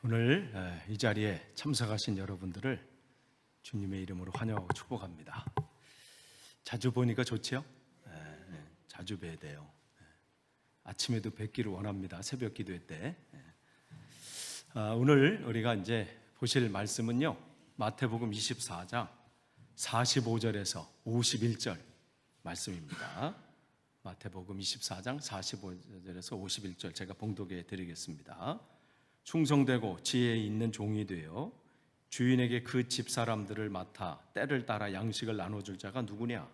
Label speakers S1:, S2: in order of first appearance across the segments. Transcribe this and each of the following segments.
S1: 오늘 이 자리에 참석하신 여러분들을 주님의 이름으로 환영하고 축복합니다. 자주 보니까 좋지요? 자주 뵈야 돼요. 아침에도 뵙기를 원합니다. 새벽 기도회 때. 오늘 우리가 이제 보실 말씀은요, 마태복음 24장 45절에서 51절 말씀입니다. 마태복음 24장 45절에서 51절 제가 봉독해 드리겠습니다. 충성되고 지혜 있는 종이 되어 주인에게 그 집 사람들을 맡아 때를 따라 양식을 나눠줄 자가 누구냐?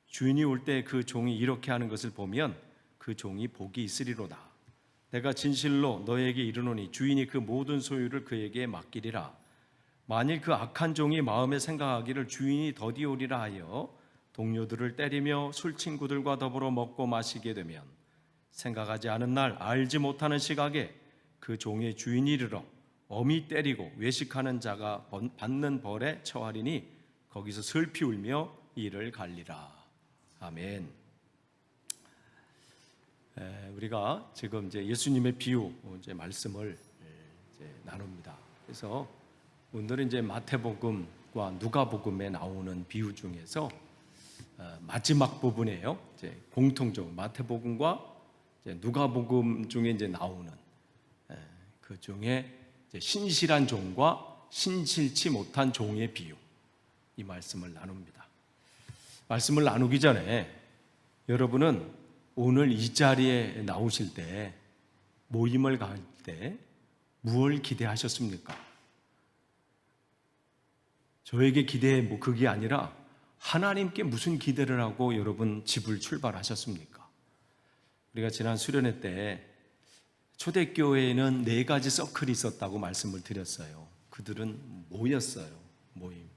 S1: 주인이 올 때 그 종이 이렇게 하는 것을 보면 그 종이 복이 있으리로다. 내가 진실로 너에게 이르노니 주인이 그 모든 소유를 그에게 맡기리라. 만일 그 악한 종이 마음에 생각하기를 주인이 더디오리라 하여 동료들을 때리며 술 친구들과 더불어 먹고 마시게 되면 생각하지 않은 날 알지 못하는 시각에 그 종의 주인이 이르러 엄히 때리고 외식하는 자가 받는 벌에 처하리니 거기서 슬피 울며 이를 갈리라. 아멘. 우리가 지금 이제 예수님의 비유 이제 말씀을 이제 나눕니다. 그래서 오늘은 이제 마태복음과 누가복음에 나오는 비유 중에서 마지막 부분이에요. 이제 공통적으로 마태복음과 이제 누가복음 중에 이제 나오는 그 중에 이제 신실한 종과 신실치 못한 종의 비유, 이 말씀을 나눕니다. 말씀을 나누기 전에 여러분은 오늘 이 자리에 나오실 때, 모임을 갈 때 무엇을 기대하셨습니까? 저에게 기대 그게 아니라 하나님께 무슨 기대를 하고 여러분 집을 출발하셨습니까? 우리가 지난 수련회 때 초대교회에는 4가지 서클이 있었다고 말씀을 드렸어요. 그들은 모였어요. 모임.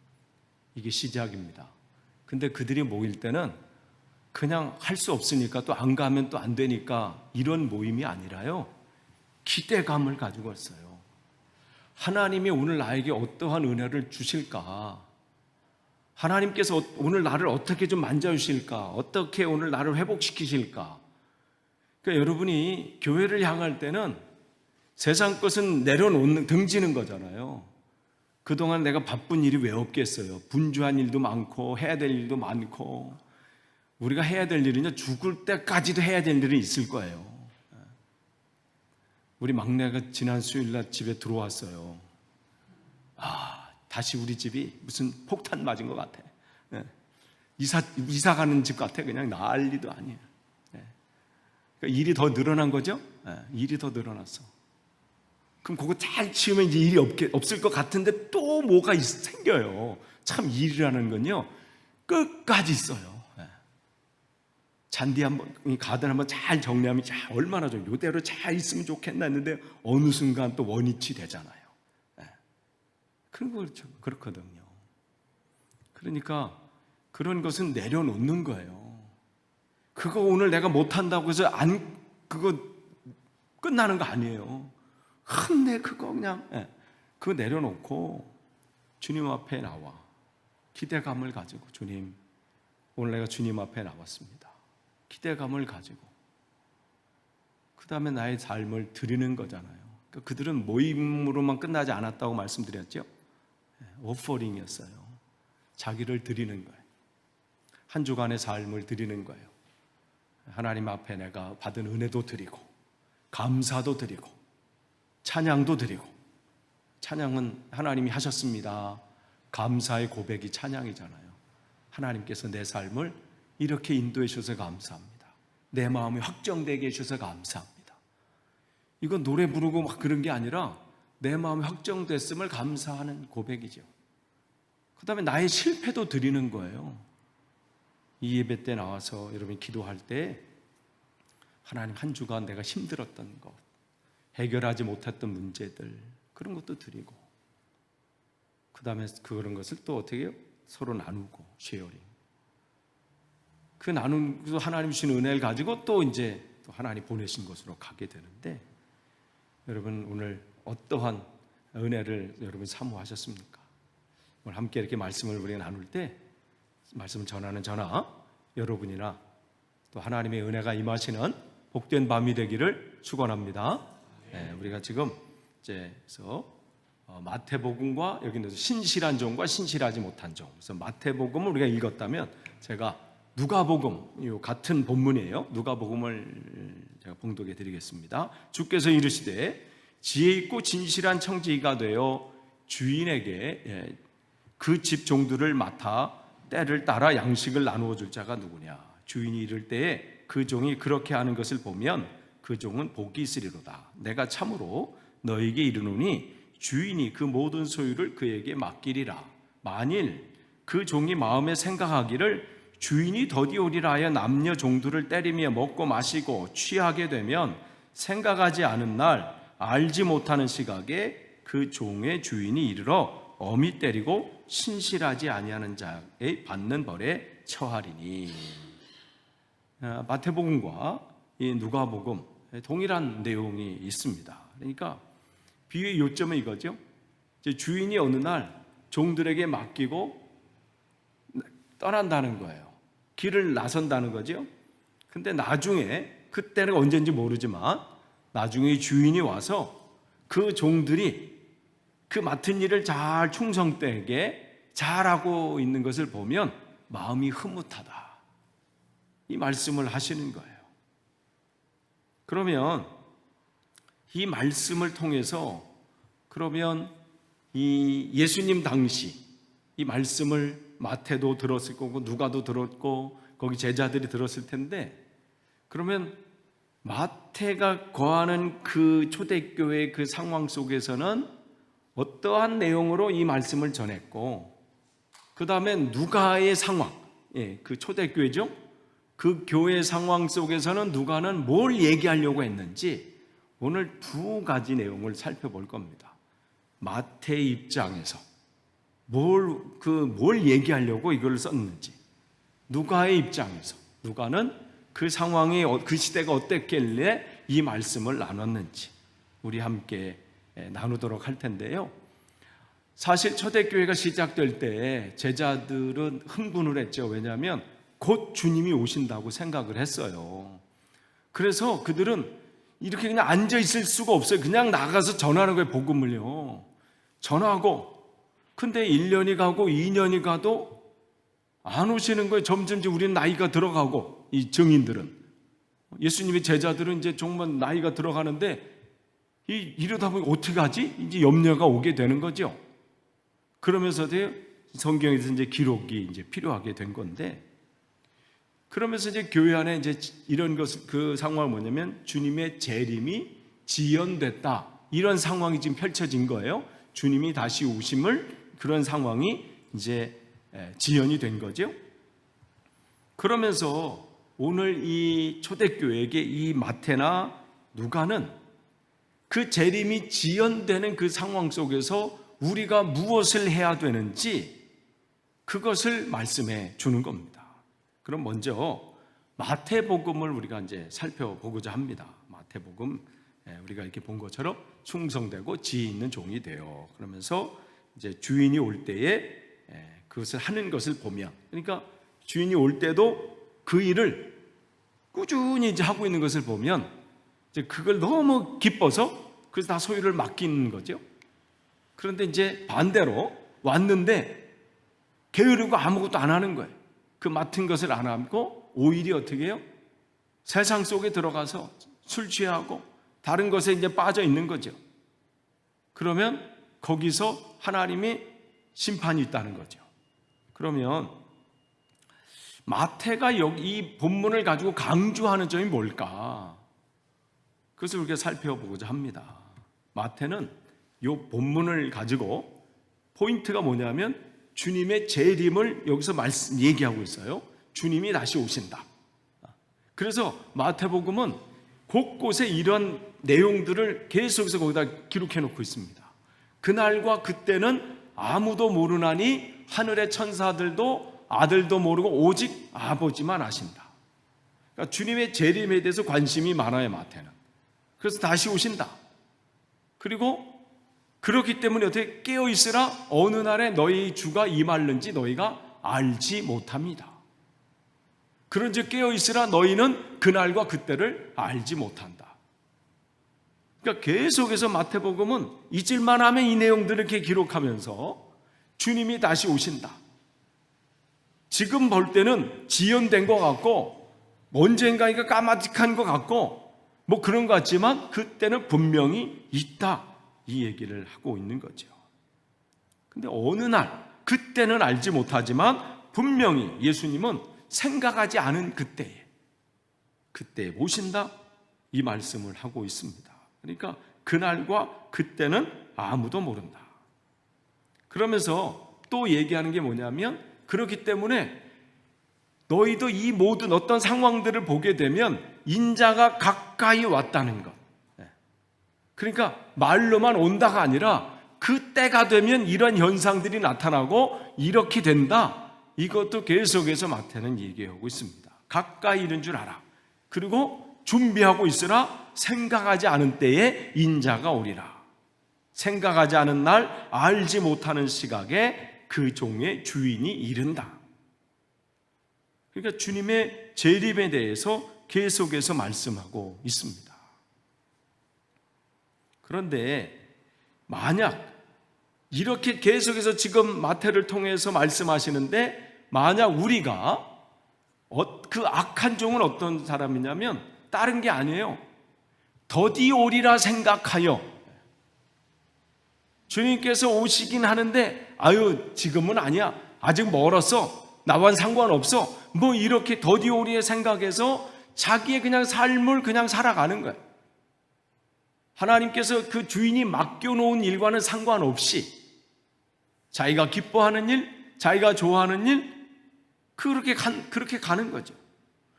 S1: 이게 시작입니다. 근데 그들이 모일 때는 그냥 할 수 없으니까, 또 안 가면 또 안 되니까 이런 모임이 아니라요, 기대감을 가지고 왔어요. 하나님이 오늘 나에게 어떠한 은혜를 주실까? 하나님께서 오늘 나를 어떻게 좀 만져주실까? 어떻게 오늘 나를 회복시키실까? 그러니까 여러분이 교회를 향할 때는 세상 것은 내려놓는, 등지는 거잖아요. 그동안 내가 바쁜 일이 왜 없겠어요? 분주한 일도 많고 해야 될 일도 많고, 우리가 해야 될 일은요, 죽을 때까지도 해야 될 일은 있을 거예요. 우리 막내가 지난 수요일날 집에 들어왔어요. 다시 우리 집이 무슨 폭탄 맞은 것 같아. 이사 가는 집 같아. 그냥 난리도 아니에요. 그러니까 일이 더 늘어난 거죠? 일이 더 늘어났어. 그럼 그거 잘 치우면 이제 일이 없을 것 같은데 또 뭐가 생겨요. 참, 일이라는 건요, 끝까지 있어요. 잔디 한번, 가든 한번 잘 정리하면 얼마나 좋아요. 이대로 잘 있으면 좋겠나 했는데 어느 순간 또 원위치 되잖아요. 그런 거 그렇거든요. 그러니까 그런 것은 내려놓는 거예요. 그거 오늘 내가 못한다고 해서 그거 끝나는 거 아니에요. 근데 그거 그냥, 그거 내려놓고 주님 앞에 나와 기대감을 가지고, 주님, 오늘 내가 주님 앞에 나왔습니다. 기대감을 가지고 그 다음에 나의 삶을 드리는 거잖아요. 그러니까 그들은 모임으로만 끝나지 않았다고 말씀드렸죠. 오퍼링이었어요. 자기를 드리는 거예요. 한 주간의 삶을 드리는 거예요. 하나님 앞에 내가 받은 은혜도 드리고, 감사도 드리고, 찬양도 드리고. 찬양은 하나님이 하셨습니다. 감사의 고백이 찬양이잖아요. 하나님께서 내 삶을 이렇게 인도해 주셔서 감사합니다. 내 마음이 확정되게 해주셔서 감사합니다. 이건 노래 부르고 막 그런 게 아니라 내 마음이 확정됐음을 감사하는 고백이죠. 그 다음에 나의 실패도 드리는 거예요. 이 예배 때 나와서 여러분이 기도할 때 하나님, 한 주간 내가 힘들었던 것, 해결하지 못했던 문제들, 그런 것도 드리고, 그 다음에 그런 것을 또 어떻게 해요? 서로 나누고, 쉐어링. 그 나누고 하나님 주신 은혜를 가지고 또 이제 또 하나님 보내신 곳으로 가게 되는데, 여러분 오늘 어떠한 은혜를 여러분 사모하셨습니까? 오늘 함께 이렇게 말씀을 우리가 나눌 때, 말씀을 전하는 저나 여러분이나 또 하나님의 은혜가 임하시는 복된 밤이 되기를 축원합니다. 우리가 지금 번째에서 마태복음과 여기는 신실한 종과 신실하지 못한 종. 그래서 마태복음을 우리가 읽었다면 제가 누가복음, 이 같은 본문이에요. 누가복음을 제가 봉독해 드리겠습니다. 주께서 이르시되 지혜 있고 진실한 청지기가 되어 주인에게 그 집 종들을 맡아 때를 따라 양식을 나누어 줄 자가 누구냐. 주인이 이를 때에 그 종이 그렇게 하는 것을 보면 그 종은 복이 있으리로다. 내가 참으로 너에게 이르노니 주인이 그 모든 소유를 그에게 맡기리라. 만일 그 종이 마음에 생각하기를 주인이 더디오리라 하여 남녀 종들을 때리며 먹고 마시고 취하게 되면 생각하지 않은 날 알지 못하는 시각에 그 종의 주인이 이르러 엄히 때리고 신실하지 아니하는 자의 받는 벌에 처하리니. 마태복음과 이 누가복음 동일한 내용이 있습니다. 그러니까 비유의 요점은 이거죠. 주인이 어느 날 종들에게 맡기고 떠난다는 거예요. 길을 나선다는 거죠. 근데 나중에, 그때는 언제인지 모르지만 나중에 주인이 와서 그 종들이 그 맡은 일을 잘 충성되게 잘하고 있는 것을 보면 마음이 흐뭇하다, 이 말씀을 하시는 거예요. 그러면 이 말씀을 통해서 그러면 이 예수님 당시 이 말씀을 마태도 들었을 거고 누가도 들었고 거기 제자들이 들었을 텐데, 그러면 마태가 거하는 그 초대교회 그 상황 속에서는 어떠한 내용으로 이 말씀을 전했고, 그 다음에 누가의 상황, 그 초대교회죠. 그 교회 상황 속에서는 누가는 뭘 얘기하려고 했는지 오늘 두 가지 내용을 살펴볼 겁니다. 마태의 입장에서 뭘 얘기하려고 이걸 썼는지, 누가의 입장에서 누가는 그 상황이 그 시대가 어땠길래 이 말씀을 나눴는지 우리 함께 나누도록 할 텐데요. 사실 초대교회가 시작될 때 제자들은 흥분을 했죠. 왜냐하면 곧 주님이 오신다고 생각을 했어요. 그래서 그들은 이렇게 그냥 앉아 있을 수가 없어요. 그냥 나가서 전하는 거예요. 복음을요. 전하고, 근데 1년이 가고 2년이 가도 안 오시는 거예요. 점점 우리는 나이가 들어가고, 이 증인들은, 예수님의 제자들은 이제 정말 나이가 들어가는데 이러다 보니 어떻게 하지? 이제 염려가 오게 되는 거죠. 그러면서 성경에서 이제 기록이 이제 필요하게 된 건데, 그러면서 이제 교회 안에 이제 이런 것을, 그 상황은 뭐냐면 주님의 재림이 지연됐다, 이런 상황이 지금 펼쳐진 거예요. 주님이 다시 오심을, 그런 상황이 이제 지연이 된 거죠. 그러면서 오늘 이 초대교회에게 이 마태나 누가는 그 재림이 지연되는 그 상황 속에서 우리가 무엇을 해야 되는지 그것을 말씀해 주는 겁니다. 그럼 먼저 마태복음을 우리가 이제 살펴보고자 합니다. 마태복음, 우리가 이렇게 본 것처럼 충성되고 지혜 있는 종이 되어, 그러면서 이제 주인이 올 때에 그것을 하는 것을 보면, 그러니까 주인이 올 때도 그 일을 꾸준히 이제 하고 있는 것을 보면 이제 그걸 너무 기뻐서 그래서 다 소유를 맡기는 거죠. 그런데 이제 반대로 왔는데 게으르고 아무것도 안 하는 거예요. 그 맡은 것을 안 하고 오히려 어떻게 해요? 세상 속에 들어가서 술 취하고 다른 것에 이제 빠져 있는 거죠. 그러면 거기서 하나님이 심판이 있다는 거죠. 그러면 마태가 여기 이 본문을 가지고 강조하는 점이 뭘까? 그것을 우리가 살펴보고자 합니다. 마태는 이 본문을 가지고 포인트가 뭐냐면 주님의 재림을 여기서 얘기하고 있어요. 주님이 다시 오신다. 그래서 마태복음은 곳곳에 이런 내용들을 계속해서 거기다 기록해 놓고 있습니다. 그날과 그때는 아무도 모르나니 하늘의 천사들도 아들도 모르고 오직 아버지만 아신다. 그러니까 주님의 재림에 대해서 관심이 많아요, 마태는. 그래서 다시 오신다. 그리고 그렇기 때문에 어떻게 깨어있으라, 어느 날에 너희 주가 임할는지 너희가 알지 못합니다. 그런즉 깨어있으라, 너희는 그날과 그때를 알지 못한다. 그러니까 계속해서 마태복음은 잊을만 하면 이 내용들을 이렇게 기록하면서 주님이 다시 오신다. 지금 볼 때는 지연된 것 같고 언젠가니까 까마득한 것 같고 뭐 그런 것 같지만 그때는 분명히 있다, 이 얘기를 하고 있는 거죠. 근데 어느 날, 그때는 알지 못하지만 분명히 예수님은 생각하지 않은 그때에 오신다, 이 말씀을 하고 있습니다. 그러니까 그날과 그때는 아무도 모른다. 그러면서 또 얘기하는 게 뭐냐면, 그렇기 때문에 너희도 이 모든 어떤 상황들을 보게 되면 인자가 가까이 왔다는 것. 그러니까 말로만 온다가 아니라 그 때가 되면 이런 현상들이 나타나고 이렇게 된다. 이것도 계속해서 마태는 얘기하고 있습니다. 가까이 이른 줄 알아. 그리고 준비하고 있으라. 생각하지 않은 때에 인자가 오리라. 생각하지 않은 날, 알지 못하는 시각에 그 종의 주인이 이른다. 그러니까 주님의 재림에 대해서 계속해서 말씀하고 있습니다. 그런데 만약 이렇게 계속해서 지금 마태를 통해서 말씀하시는데, 만약 우리가 그 악한 종은 어떤 사람이냐면 다른 게 아니에요. 더디 오리라 생각하여, 주님께서 오시긴 하는데 아유 지금은 아니야, 아직 멀었어, 나와는 상관없어, 뭐 이렇게 더디 오리에 생각해서 자기의 그냥 삶을 그냥 살아가는 거예요. 하나님께서 그 주인이 맡겨놓은 일과는 상관없이 자기가 기뻐하는 일, 자기가 좋아하는 일, 그렇게 가는 거죠.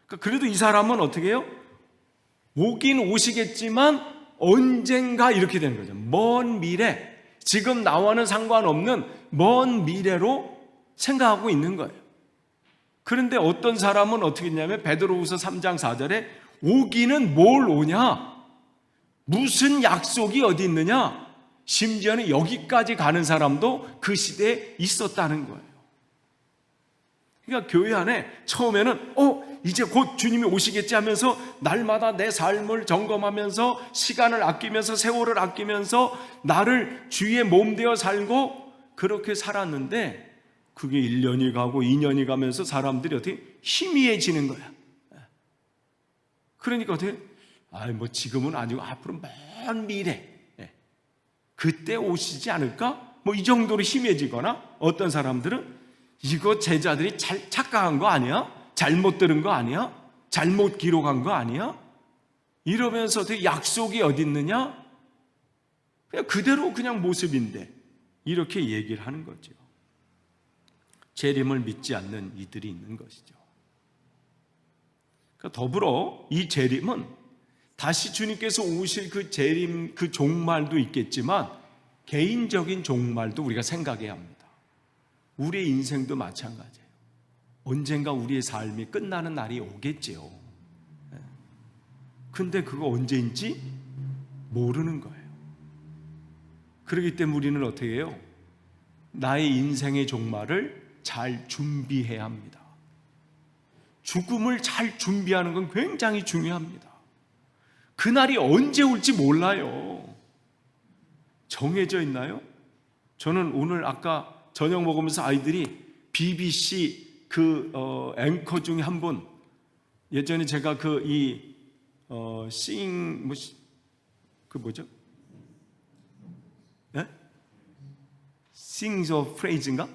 S1: 그래도 이 사람은 어떻게 해요? 오긴 오시겠지만 언젠가 이렇게 되는 거죠. 먼 미래, 지금 나와는 상관없는 먼 미래로 생각하고 있는 거예요. 그런데 어떤 사람은 어떻게 했냐면 베드로후서 3장 4절에 오기는 뭘 오냐? 무슨 약속이 어디 있느냐? 심지어는 여기까지 가는 사람도 그 시대에 있었다는 거예요. 그러니까 교회 안에 처음에는 이제 곧 주님이 오시겠지 하면서 날마다 내 삶을 점검하면서 시간을 아끼면서 세월을 아끼면서 나를 주의 몸 되어 살고 그렇게 살았는데, 그게 1년이 가고 2년이 가면서 사람들이 어떻게 희미해지는 거야. 그러니까 어떻게 뭐 지금은 아니고 앞으로 먼 미래 그때 오시지 않을까? 뭐 이 정도로 희미해지거나, 어떤 사람들은 이거 제자들이 착각한 거 아니야? 잘못 들은 거 아니야? 잘못 기록한 거 아니야? 이러면서 어떻게 약속이 어디 있느냐? 그냥 그대로 그냥 모습인데 이렇게 얘기를 하는 거죠. 재림을 믿지 않는 이들이 있는 것이죠. 그러니까 더불어 이 재림은 다시 주님께서 오실 그 재림, 그 종말도 있겠지만 개인적인 종말도 우리가 생각해야 합니다. 우리의 인생도 마찬가지예요. 언젠가 우리의 삶이 끝나는 날이 오겠지요. 근데 그거 언제인지 모르는 거예요. 그렇기 때문에 우리는 어떻게 해요? 나의 인생의 종말을 잘 준비해야 합니다. 죽음을 잘 준비하는 건 굉장히 중요합니다. 그날이 언제 올지 몰라요. 정해져 있나요? 저는 오늘 아까 저녁 먹으면서 아이들이 BBC 앵커 중에 한 분, 예전에 제가 뭐죠? 예? Sings of Praise인가?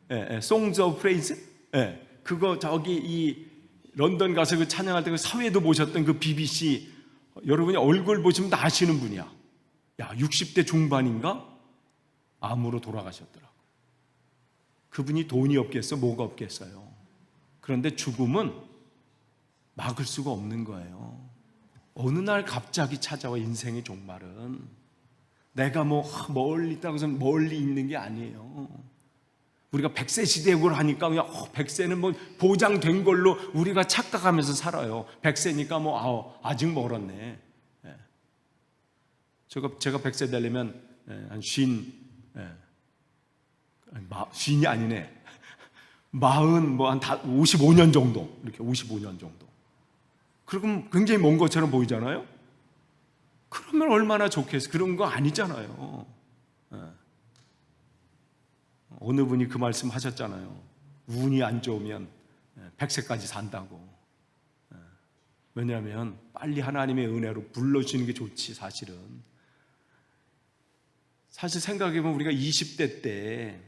S1: 예, Songs of Praise? 예, 그거 저기 이 런던 가서 그 찬양할 때 그 사회도 보셨던 그 BBC, 여러분이 얼굴 보시면 다 아시는 분이야. 야, 60대 중반인가? 암으로 돌아가셨더라고. 그분이 돈이 없겠어? 뭐가 없겠어요? 그런데 죽음은 막을 수가 없는 거예요. 어느 날 갑자기 찾아와, 인생의 종말은. 내가 멀리 있다고 해서 멀리 있는 게 아니에요. 우리가 100세 시대고 하니까 그냥 100세는 보장된 걸로 우리가 착각하면서 살아요. 100세니까 아직 멀었네. 제가 100세 되려면 한 쉰이 아니네. 55년 정도, 이렇게 55년 정도. 그럼 굉장히 먼 것처럼 보이잖아요. 그러면 얼마나 좋겠어요. 그런 거 아니잖아요. 어느 분이 그 말씀 하셨잖아요. 운이 안 좋으면 100세까지 산다고. 왜냐하면 빨리 하나님의 은혜로 불러주시는 게 좋지. 사실 생각해보면 우리가 20대 때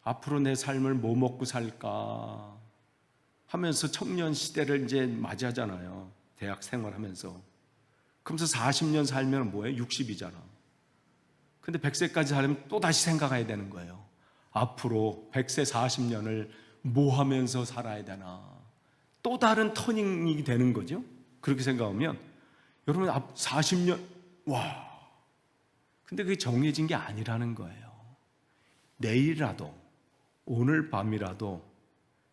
S1: 앞으로 내 삶을 뭐 먹고 살까 하면서 청년 시대를 이제 맞이하잖아요. 대학 생활하면서. 그러면서 40년 살면 뭐예요? 60이잖아. 근데 100세까지 살면 또 다시 생각해야 되는 거예요. 앞으로 100세 40년을 뭐 하면서 살아야 되나. 또 다른 터닝이 되는 거죠. 그렇게 생각하면 여러분 40년 와. 근데 그게 정해진 게 아니라는 거예요. 내일이라도 오늘 밤이라도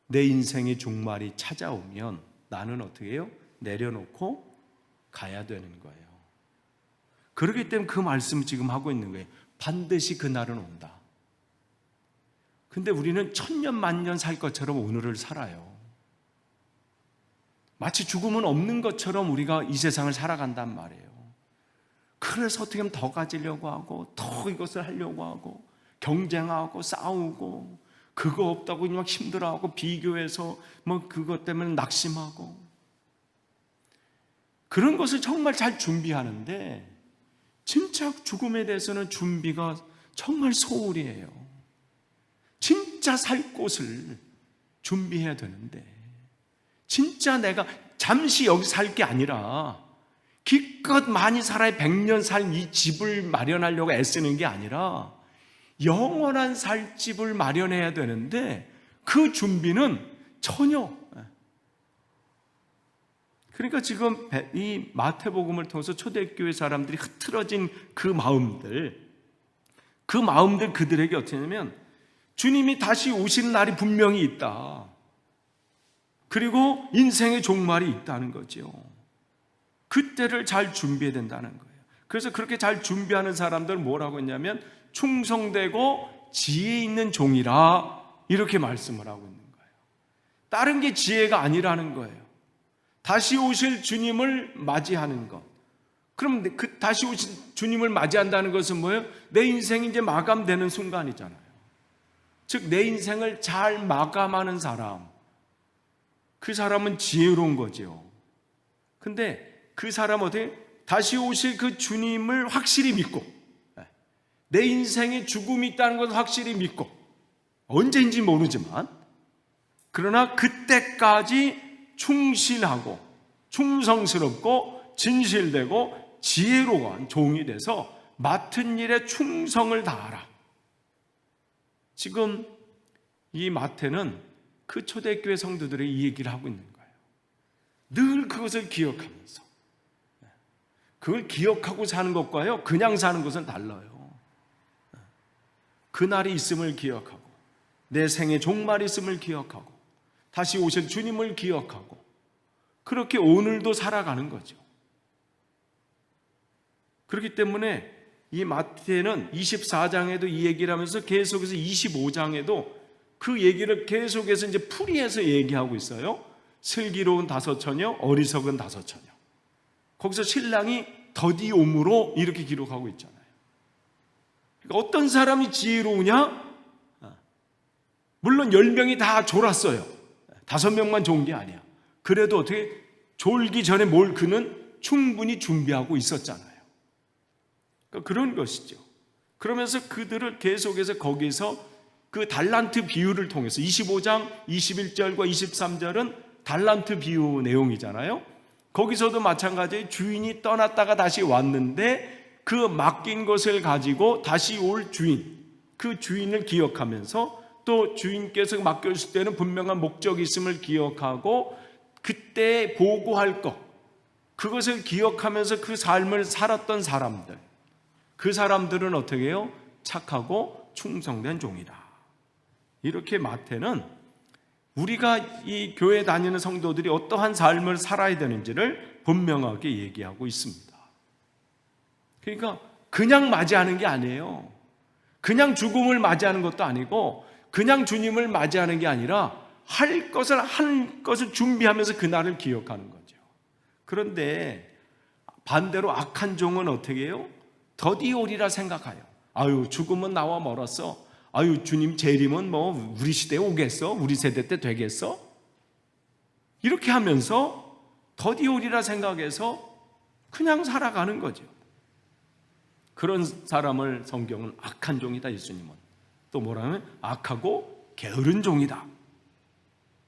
S1: 내 인생의 종말이 찾아오면 나는 어떻게 해요? 내려놓고 가야 되는 거예요. 그렇기 때문에 그 말씀을 지금 하고 있는 거예요. 반드시 그날은 온다. 근데 우리는 천년 만년 살 것처럼 오늘을 살아요. 마치 죽음은 없는 것처럼 우리가 이 세상을 살아간단 말이에요. 그래서 어떻게 하면 더 가지려고 하고 더 이것을 하려고 하고 경쟁하고 싸우고 그거 없다고 막 힘들어하고 비교해서 뭐 그것 때문에 낙심하고 그런 것을 정말 잘 준비하는데 진짜 죽음에 대해서는 준비가 정말 소홀이에요. 진짜 살 곳을 준비해야 되는데 진짜 내가 잠시 여기 살 게 아니라 기껏 많이 살아야 100년 살 이 집을 마련하려고 애쓰는 게 아니라 영원한 살 집을 마련해야 되는데 그 준비는 전혀. 그러니까 지금 이 마태복음을 통해서 초대교회 사람들이 흐트러진 그 마음들 그들에게 어떻게 하냐면 주님이 다시 오시는 날이 분명히 있다. 그리고 인생의 종말이 있다는 거죠. 그때를 잘 준비해야 된다는 거예요. 그래서 그렇게 잘 준비하는 사람들은 뭐라고 했냐면 충성되고 지혜 있는 종이라 이렇게 말씀을 하고 있는 거예요. 다른 게 지혜가 아니라는 거예요. 다시 오실 주님을 맞이하는 것. 그럼 그 다시 오실 주님을 맞이한다는 것은 뭐예요? 내 인생이 이제 마감되는 순간이잖아요. 즉 내 인생을 잘 마감하는 사람, 그 사람은 지혜로운 거죠. 근데 그 사람은 어떻게 다시 오실 그 주님을 확실히 믿고 내 인생에 죽음이 있다는 것을 확실히 믿고 언제인지 모르지만 그러나 그때까지 충신하고 충성스럽고 진실되고 지혜로운 종이 돼서 맡은 일에 충성을 다하라. 지금 이 마태는 그 초대교회 성도들의 이 얘기를 하고 있는 거예요. 늘 그것을 기억하면서 그걸 기억하고 사는 것과요 그냥 사는 것은 달라요. 그날이 있음을 기억하고 내 생의 종말이 있음을 기억하고 다시 오실 주님을 기억하고 그렇게 오늘도 살아가는 거죠. 그렇기 때문에 이 마태는 24장에도 이 얘기를 하면서 계속해서 25장에도 그 얘기를 계속해서 이제 풀이해서 얘기하고 있어요. 슬기로운 5처녀, 어리석은 5처녀. 거기서 신랑이 더디옴으로 이렇게 기록하고 있잖아요. 그러니까 어떤 사람이 지혜로우냐? 물론 10명이 다 졸았어요. 5명만 좋은 게 아니야. 그래도 어떻게 졸기 전에 뭘 그는 충분히 준비하고 있었잖아요. 그러니까 그런 것이죠. 그러면서 그들을 계속해서 거기서 그 달란트 비유를 통해서 25장 21절과 23절은 달란트 비유 내용이잖아요. 거기서도 마찬가지로 주인이 떠났다가 다시 왔는데 그 맡긴 것을 가지고 다시 올 주인, 그 주인을 기억하면서 또 주인께서 맡겨주실 때는 분명한 목적이 있음을 기억하고 그때 보고할 것, 그것을 기억하면서 그 삶을 살았던 사람들, 그 사람들은 어떻게 해요? 착하고 충성된 종이다. 이렇게 마태는 우리가 이 교회 다니는 성도들이 어떠한 삶을 살아야 되는지를 분명하게 얘기하고 있습니다. 그러니까 그냥 맞이하는 게 아니에요. 그냥 죽음을 맞이하는 것도 아니고 그냥 주님을 맞이하는 게 아니라 할 것을 준비하면서 그날을 기억하는 거죠. 그런데 반대로 악한 종은 어떻게 해요? 더디오리라 생각하여. 아유, 죽음은 나와 멀었어. 아유, 주님 재림은 뭐 우리 시대에 오겠어? 우리 세대 때 되겠어? 이렇게 하면서 더디오리라 생각해서 그냥 살아가는 거죠. 그런 사람을 성경은 악한 종이다, 예수님은. 또 뭐라면 악하고 게으른 종이다,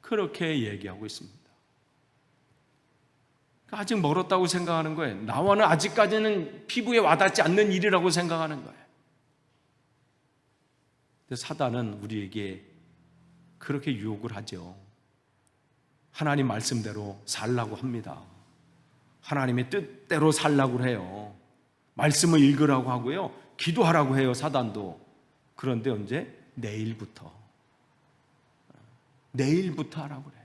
S1: 그렇게 얘기하고 있습니다. 아직 멀었다고 생각하는 거예요. 나와는 아직까지는 피부에 와닿지 않는 일이라고 생각하는 거예요. 근데 사단은 우리에게 그렇게 유혹을 하죠. 하나님 말씀대로 살라고 합니다. 하나님의 뜻대로 살라고 해요. 말씀을 읽으라고 하고요, 기도하라고 해요, 사단도. 그런데 언제? 내일부터 하라고 그래요.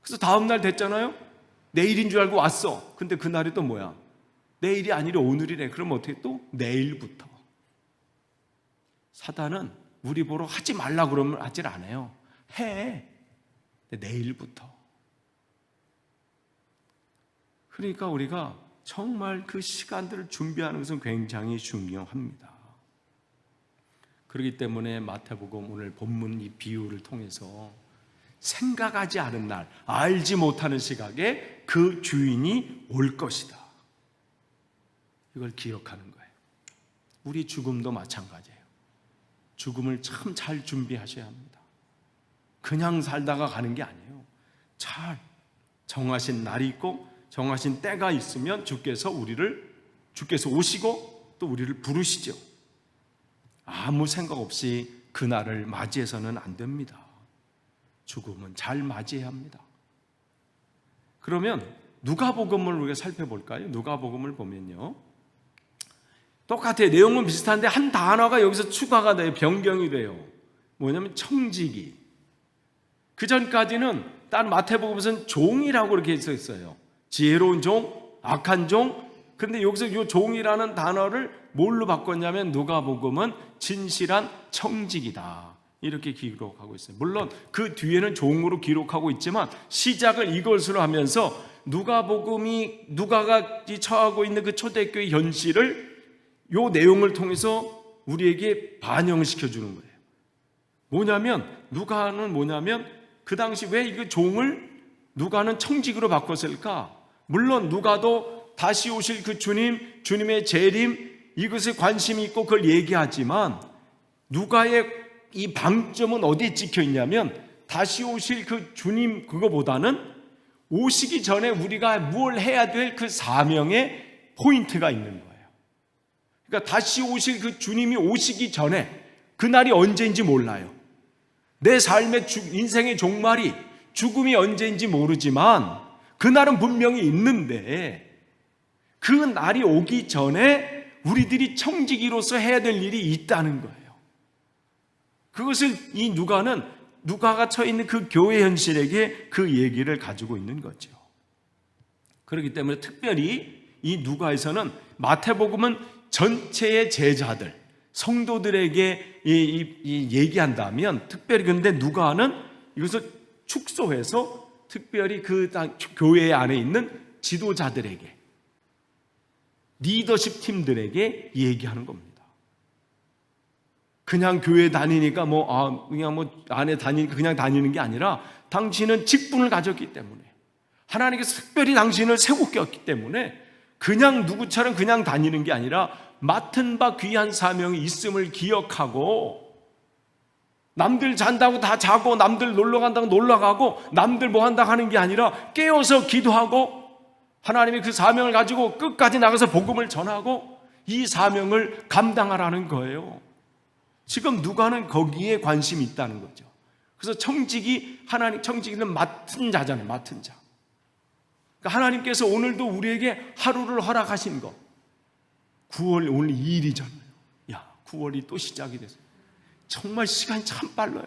S1: 그래서 다음날 됐잖아요. 내일인 줄 알고 왔어. 근데 그날이 또 뭐야? 내일이 아니라 오늘이래. 그럼 어떻게 또? 내일부터. 사단은 우리 보러 하지 말라 그러면 하질 않아요. 해. 내일부터. 그러니까 우리가 정말 그 시간들을 준비하는 것은 굉장히 중요합니다. 그렇기 때문에 마태복음 오늘 본문 이 비유를 통해서 생각하지 않은 날, 알지 못하는 시각에 그 주인이 올 것이다, 이걸 기억하는 거예요. 우리 죽음도 마찬가지예요. 죽음을 참 잘 준비하셔야 합니다. 그냥 살다가 가는 게 아니에요. 잘 정하신 날이 있고 정하신 때가 있으면 주께서 오시고 또 우리를 부르시죠. 아무 생각 없이 그날을 맞이해서는 안 됩니다. 죽음은 잘 맞이해야 합니다. 그러면 누가복음을 우리가 살펴볼까요? 누가복음을 보면요, 똑같아요. 내용은 비슷한데 한 단어가 여기서 추가가 돼요. 변경이 돼요. 뭐냐면 청지기. 그 전까지는 다른 마태복음에서는 종이라고 이렇게 써 있어요. 지혜로운 종, 악한 종. 근데 여기서 이 종이라는 단어를 뭘로 바꿨냐면 누가복음은 진실한 청지기다, 이렇게 기록하고 있어요. 물론 그 뒤에는 종으로 기록하고 있지만 시작을 이것으로 하면서 누가가 처하고 있는 그 초대교회 현실을 이 내용을 통해서 우리에게 반영시켜 주는 거예요. 누가는 그 당시 왜 이거 종을 누가는 청직으로 바꿨을까? 물론 누가도 다시 오실 그 주님의 재림, 이것에 관심이 있고 그걸 얘기하지만 누가의 이 방점은 어디에 찍혀 있냐면 다시 오실 그 주님 그거보다는 오시기 전에 우리가 뭘 해야 될 그 사명의 포인트가 있는 거예요. 그러니까 다시 오실 그 주님이 오시기 전에, 그날이 언제인지 몰라요. 내 삶의 인생의 종말이, 죽음이 언제인지 모르지만 그날은 분명히 있는데 그 날이 오기 전에 우리들이 청지기로서 해야 될 일이 있다는 거예요. 그것을 이 누가가 처해 있는 그 교회 현실에게 그 얘기를 가지고 있는 거죠. 그렇기 때문에 특별히 이 누가에서는, 마태복음은 전체의 제자들, 성도들에게 얘기한다면, 특별히 근데 누가는 이것을 축소해서 특별히 그 교회 안에 있는 지도자들에게, 리더십 팀들에게 얘기하는 겁니다. 그냥 교회 다니니까 안에 다니니까 그냥 다니는 게 아니라 당신은 직분을 가졌기 때문에, 하나님께서 특별히 당신을 세웠기 때문에 그냥 누구처럼 그냥 다니는 게 아니라 맡은 바 귀한 사명이 있음을 기억하고, 남들 잔다고 다 자고 남들 놀러 간다고 놀러 가고 남들 뭐 한다고 하는 게 아니라 깨어서 기도하고 하나님의 그 사명을 가지고 끝까지 나가서 복음을 전하고 이 사명을 감당하라는 거예요. 지금 누가는 거기에 관심이 있다는 거죠. 그래서 청지기는 맡은 자잖아요. 맡은 자. 그러니까 하나님께서 오늘도 우리에게 하루를 허락하신 거, 9월 오늘 2일이잖아요. 9월이 또 시작이 됐어요. 정말 시간이 참 빨라요.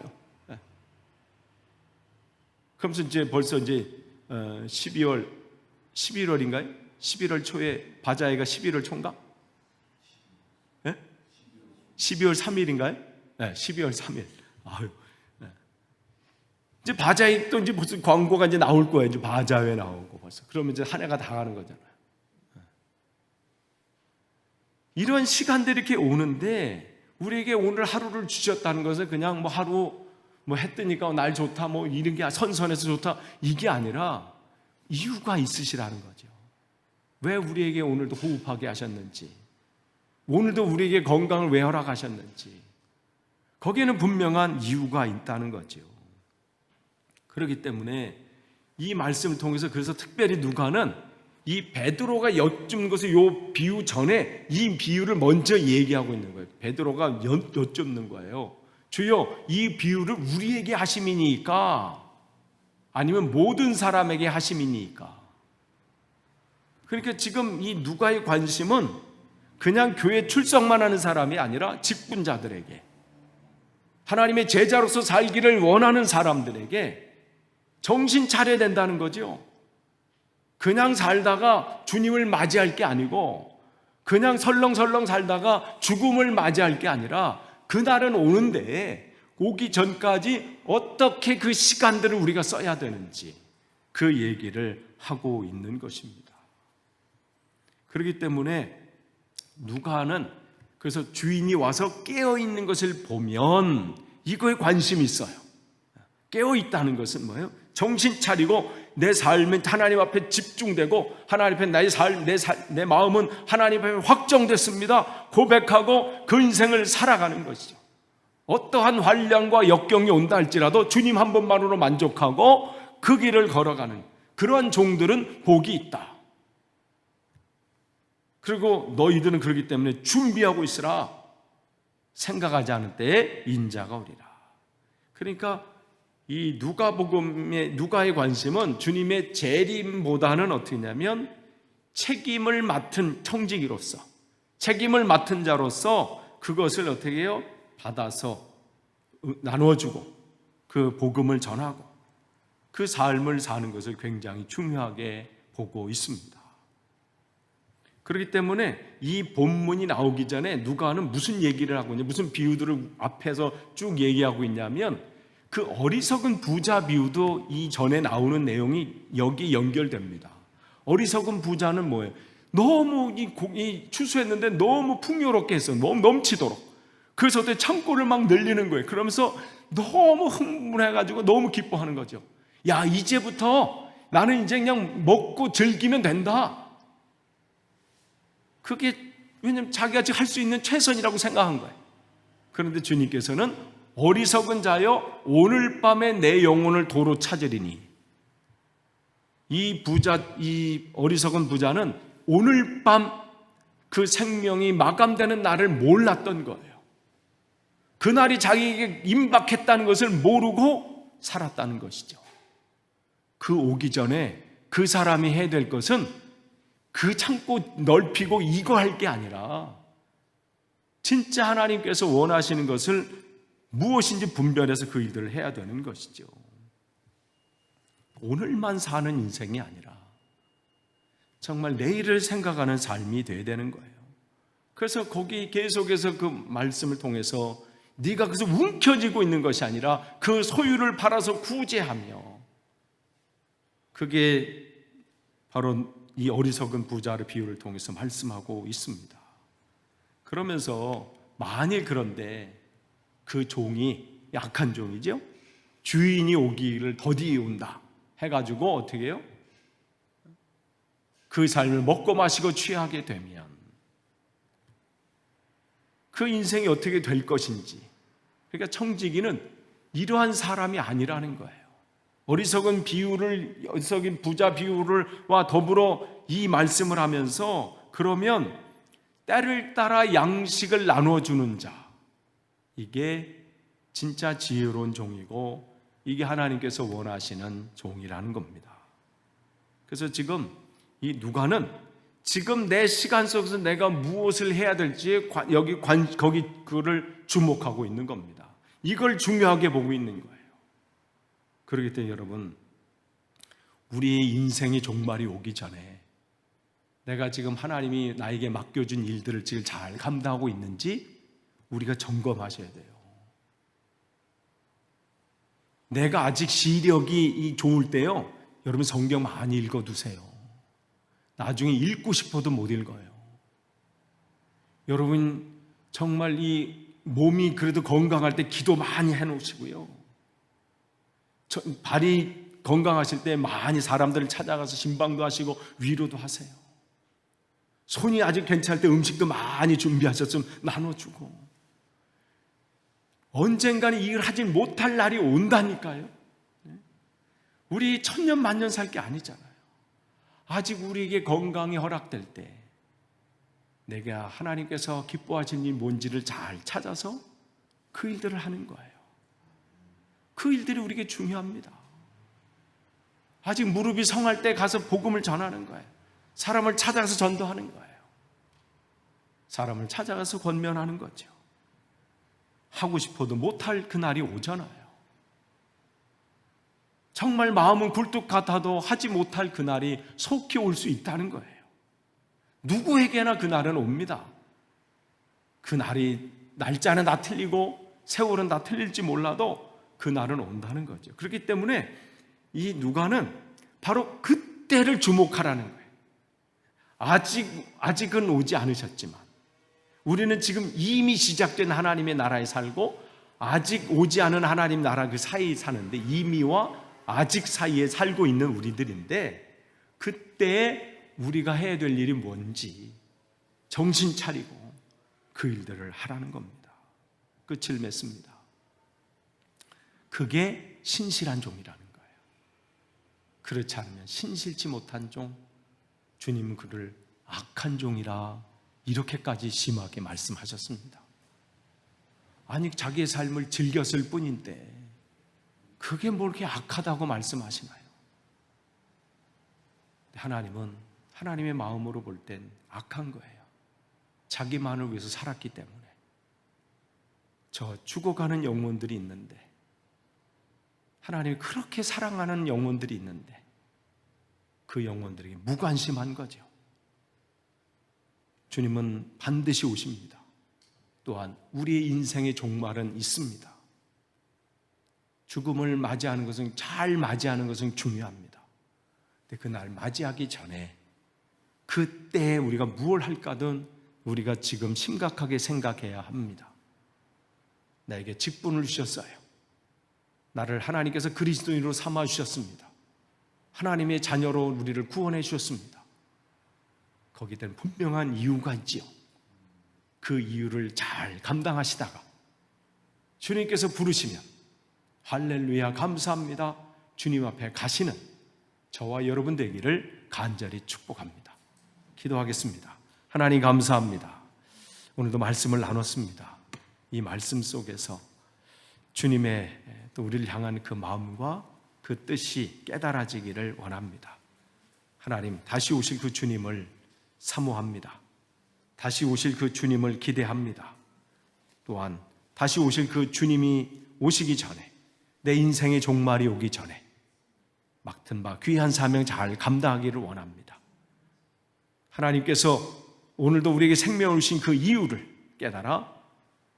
S1: 그러면서 이제 벌써 11월인가요? 11월 초에 바자회가 11월 초인가? 12월 3일인가요? 네, 12월 3일. 이제 바자회 또 이제 무슨 광고가 이제 나올 거예요. 이제 바자회 나오고 벌써. 그러면 이제 한 해가 다 가는 거잖아요. 이런 시간들이 이렇게 오는데 우리에게 오늘 하루를 주셨다는 것은 그냥 뭐 하루 뭐 해 뜨니까 날 좋다 뭐 이런 게 선선해서 좋다 이게 아니라 이유가 있으시라는 거죠. 왜 우리에게 오늘도 호흡하게 하셨는지, 오늘도 우리에게 건강을 왜 허락하셨는지 거기에는 분명한 이유가 있다는 거죠. 그렇기 때문에 이 말씀을 통해서 그래서 특별히 누가는 이 베드로가 여쭙는 것을 요 비유 전에 이 비유를 먼저 얘기하고 있는 거예요. 베드로가 여쭙는 거예요. 주여, 이 비유를 우리에게 하심이니까 아니면 모든 사람에게 하심이니까. 그러니까 지금 이 누가의 관심은 그냥 교회 출석만 하는 사람이 아니라 직분자들에게, 하나님의 제자로서 살기를 원하는 사람들에게 정신 차려야 된다는 거죠. 그냥 살다가 주님을 맞이할 게 아니고 그냥 설렁설렁 살다가 죽음을 맞이할 게 아니라 그날은 오는데 오기 전까지 어떻게 그 시간들을 우리가 써야 되는지 그 얘기를 하고 있는 것입니다. 그렇기 때문에 누가는 그래서 주인이 와서 깨어있는 것을 보면 이거에 관심이 있어요. 깨어있다는 것은 뭐예요? 정신 차리고 내 삶은 하나님 앞에 집중되고 하나님 앞에 나의 삶, 내 마음은 하나님 앞에 확정됐습니다 고백하고 그 인생을 살아가는 것이죠. 어떠한 환난과 역경이 온다 할지라도 주님 한 분만으로 만족하고 그 길을 걸어가는 그러한 종들은 복이 있다. 그리고 너희들은 그렇기 때문에 준비하고 있으라. 생각하지 않을 때에 인자가 오리라. 그러니까 이 누가의 관심은 주님의 재림보다는 어떻게 냐면 책임을 맡은 청지기로서, 책임을 맡은 자로서 그것을 어떻게 해요? 받아서 나눠주고 그 복음을 전하고 그 삶을 사는 것을 굉장히 중요하게 보고 있습니다. 그렇기 때문에 이 본문이 나오기 전에 누가는 무슨 얘기를 하고 있냐, 무슨 비유들을 앞에서 쭉 얘기하고 있냐면 그 어리석은 부자 비유도 이 전에 나오는 내용이 여기 연결됩니다. 어리석은 부자는 뭐예요? 너무 추수했는데 너무 풍요롭게 했어. 너무 넘치도록. 그래서 그때 창고를 막 늘리는 거예요. 그러면서 너무 흥분해가지고 너무 기뻐하는 거죠. 야, 이제부터 나는 이제 그냥 먹고 즐기면 된다. 그게 왜냐면 자기가 지금 할 수 있는 최선이라고 생각한 거예요. 그런데 주님께서는 어리석은 자여 오늘 밤에 내 영혼을 도로 찾으리니, 이 어리석은 부자는 오늘 밤 그 생명이 마감되는 날을 몰랐던 거예요. 그날이 자기에게 임박했다는 것을 모르고 살았다는 것이죠. 그 오기 전에 그 사람이 해야 될 것은 그 창고 넓히고 이거 할 게 아니라 진짜 하나님께서 원하시는 것을 무엇인지 분별해서 그 일들을 해야 되는 것이죠. 오늘만 사는 인생이 아니라 정말 내일을 생각하는 삶이 돼야 되는 거예요. 그래서 거기 계속해서 그 말씀을 통해서 네가 그래서 움켜쥐고 있는 것이 아니라 그 소유를 팔아서 구제하며, 그게 바로 이 어리석은 부자의 비유를 통해서 말씀하고 있습니다. 그러면서 만일 그런데 그 종이, 약한 종이죠, 주인이 오기를 더디 온다 해가지고 어떻게 해요? 그 삶을 먹고 마시고 취하게 되면 그 인생이 어떻게 될 것인지, 그러니까 청지기는 이러한 사람이 아니라는 거예요. 어리석은 부자 비유와 더불어 이 말씀을 하면서 그러면 때를 따라 양식을 나눠주는 자, 이게 진짜 지혜로운 종이고 이게 하나님께서 원하시는 종이라는 겁니다. 그래서 지금 이 누가는 지금 내 시간 속에서 내가 무엇을 해야 될지 거기 그를 주목하고 있는 겁니다. 이걸 중요하게 보고 있는 거예요. 그렇기 때문에 여러분, 우리의 인생의 종말이 오기 전에 내가 지금 하나님이 나에게 맡겨준 일들을 지금 잘 감당하고 있는지 우리가 점검하셔야 돼요. 내가 아직 시력이 좋을 때요, 여러분 성경 많이 읽어두세요. 나중에 읽고 싶어도 못 읽어요. 여러분 정말 이 몸이 그래도 건강할 때 기도 많이 해놓으시고요, 발이 건강하실 때 많이 사람들을 찾아가서 신방도 하시고 위로도 하세요. 손이 아직 괜찮을 때 음식도 많이 준비하셔서 좀 나눠주고. 언젠가는 이 일을 하지 못할 날이 온다니까요. 우리 천년 만년 살 게 아니잖아요. 아직 우리에게 건강이 허락될 때 내가 하나님께서 기뻐하시는 일이 뭔지를 잘 찾아서 그 일들을 하는 거예요. 그 일들이 우리에게 중요합니다. 아직 무릎이 성할 때 가서 복음을 전하는 거예요. 사람을 찾아가서 전도하는 거예요. 사람을 찾아가서 권면하는 거죠. 하고 싶어도 못할 그날이 오잖아요. 정말 마음은 굴뚝 같아도 하지 못할 그날이 속히 올 수 있다는 거예요. 누구에게나 그날은 옵니다. 그날이 날짜는 다 틀리고 세월은 다 틀릴지 몰라도 그날은 온다는 거죠. 그렇기 때문에 이 누가는 바로 그때를 주목하라는 거예요. 아직은 오지 않으셨지만 우리는 지금 이미 시작된 하나님의 나라에 살고 아직 오지 않은 하나님 나라 그 사이에 사는데, 이미와 아직 사이에 살고 있는 우리들인데, 그때 우리가 해야 될 일이 뭔지 정신 차리고 그 일들을 하라는 겁니다. 끝을 맺습니다. 그게 신실한 종이라는 거예요. 그렇지 않으면 신실치 못한 종, 주님은 그를 악한 종이라 이렇게까지 심하게 말씀하셨습니다. 아니, 자기의 삶을 즐겼을 뿐인데 그게 뭐 이렇게 악하다고 말씀하시나요? 하나님은 하나님의 마음으로 볼 땐 악한 거예요. 자기만을 위해서 살았기 때문에. 저 죽어가는 영혼들이 있는데, 하나님이 그렇게 사랑하는 영혼들이 있는데 그 영혼들에게 무관심한 거죠. 주님은 반드시 오십니다. 또한 우리의 인생의 종말은 있습니다. 죽음을 맞이하는 것은, 잘 맞이하는 것은 중요합니다. 근데 그날 맞이하기 전에 그때 우리가 무엇을 할까든 우리가 지금 심각하게 생각해야 합니다. 나에게 직분을 주셨어요. 나를 하나님께서 그리스도인으로 삼아 주셨습니다. 하나님의 자녀로 우리를 구원해 주셨습니다. 거기에 대한 분명한 이유가 있지요. 그 이유를 잘 감당하시다가 주님께서 부르시면 할렐루야 감사합니다, 주님 앞에 가시는 저와 여러분 되기를 간절히 축복합니다. 기도하겠습니다. 하나님 감사합니다. 오늘도 말씀을 나눴습니다. 이 말씀 속에서 주님의 또 우리를 향한 그 마음과 그 뜻이 깨달아지기를 원합니다. 하나님, 다시 오실 그 주님을 사모합니다. 다시 오실 그 주님을 기대합니다. 또한 다시 오실 그 주님이 오시기 전에, 내 인생의 종말이 오기 전에 맡은 바 귀한 사명 잘 감당하기를 원합니다. 하나님께서 오늘도 우리에게 생명을 주신 그 이유를 깨달아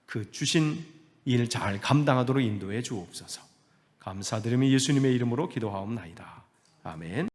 S1: 그 주신 일 잘 감당하도록 인도해 주옵소서. 감사드리며 예수님의 이름으로 기도하옵나이다. 아멘.